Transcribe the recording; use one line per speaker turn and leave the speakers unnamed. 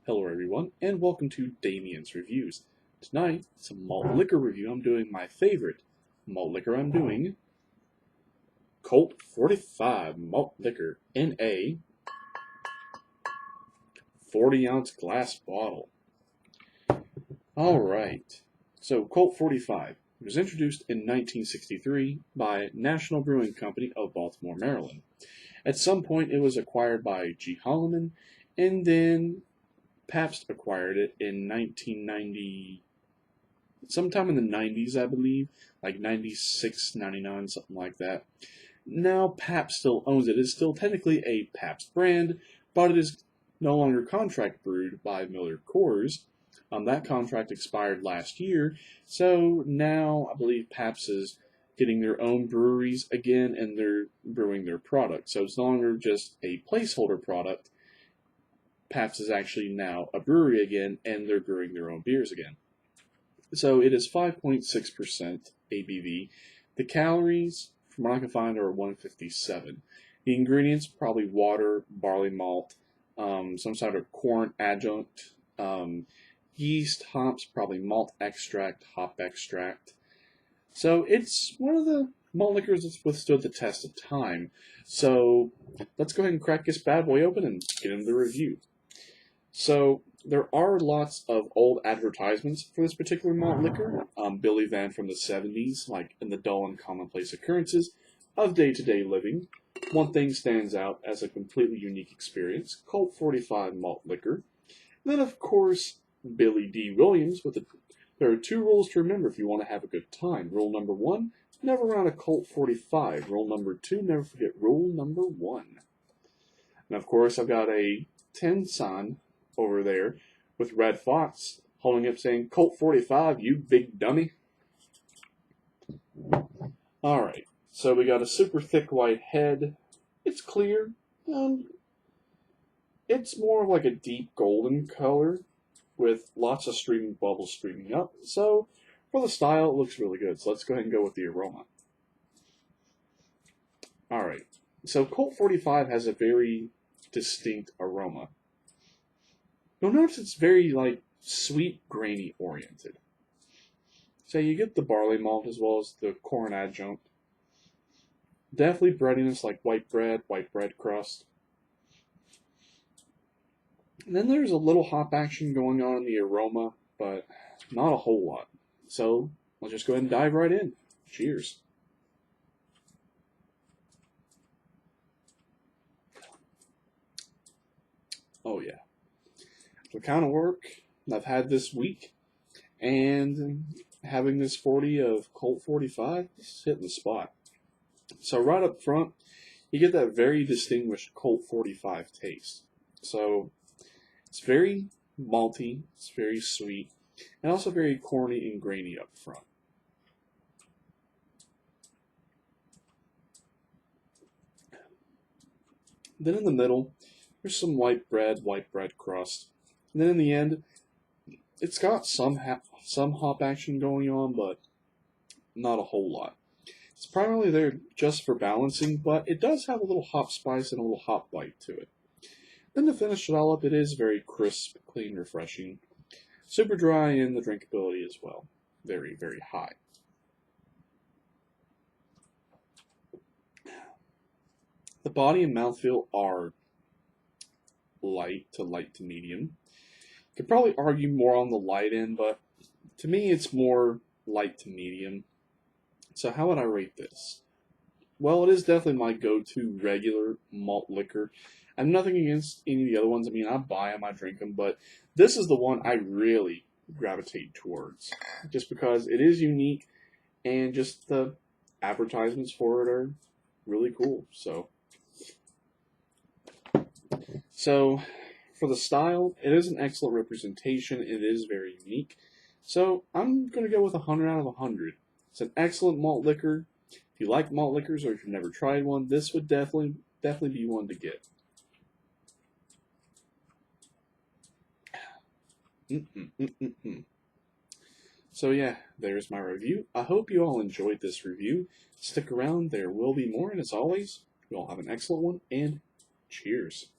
Hello everyone, and welcome to Damien's Reviews. Tonight, it's a malt liquor review. I'm doing my favorite malt liquor. I'm doing Colt 45 malt liquor in a 40-ounce glass bottle. Alright, so Colt 45 was introduced in 1963 by National Brewing Company of Baltimore, Maryland. At some point, it was acquired by G. Holloman, and then Pabst acquired it in 1990, sometime in the 90s, I believe, like 96, 99, something like that. Now Pabst still owns it. It's still technically a Pabst brand, but it is no longer contract brewed by Miller Coors. That contract expired last year, so now I believe Pabst is getting their own breweries again, and they're brewing their product. So it's no longer just a placeholder product. Pabst is actually now a brewery again, and they're brewing their own beers again. So it is 5.6% ABV. The calories, from what I can find, are 157. The ingredients, probably water, barley malt, some sort of corn adjunct, yeast, hops, probably malt extract, hop extract. So it's one of the malt liquors that's withstood the test of time. So let's go ahead and crack this bad boy open and get into the review. So there are lots of old advertisements for this particular malt liquor. Billy Van from the 70s, like in the dull and commonplace occurrences of day-to-day living. One thing stands out as a completely unique experience, Colt 45 malt liquor. And then, of course, Billy D. Williams with there are two rules to remember if you want to have a good time. Rule number 1, never run a Colt 45. Rule number 2, never forget rule number 1. And of course, I've got a tin sign over there with red fonts holding up saying Colt 45, you big dummy. Alright, so we got a super thick white head. It's clear. It's more of like a deep golden color with lots of streaming bubbles streaming up. So for the style, it looks really good. So let's go ahead and go with the aroma. Alright, so Colt 45 has a very distinct aroma. You'll notice it's very, like, sweet, grainy oriented. So you get the barley malt as well as the corn adjunct. Definitely breadiness like white bread crust. And then there's a little hop action going on in the aroma, but not a whole lot. So let's just go ahead and dive right in. Cheers. Oh yeah. The kind of work I've had this week, and having this 40 of Colt 45 is hitting the spot. So right up front, you get that very distinguished Colt 45 taste. So it's very malty, it's very sweet, and also very corny and grainy up front. Then in the middle, there's some white bread crust. And then in the end, it's got some hop action going on, but not a whole lot. It's primarily there just for balancing, but it does have a little hop spice and a little hop bite to it. Then to finish it all up, it is very crisp, clean, refreshing. Super dry in the drinkability as well. Very, very high. The body and mouthfeel are light to medium. Could probably argue more on the light end, but to me it's more light to medium. So how would I rate this? Well, it is definitely my go-to regular malt liquor. I have nothing against any of the other ones. I mean, I buy them, I drink them, but this is the one I really gravitate towards. Just because it is unique, and just the advertisements for it are really cool. So for the style, it is an excellent representation. It is very unique. So I'm going to go with 100 out of 100. It's an excellent malt liquor. If you like malt liquors or if you've never tried one, this would definitely be one to get. So yeah, there's my review. I hope you all enjoyed this review. Stick around, there will be more, and as always, you all have an excellent one, and cheers.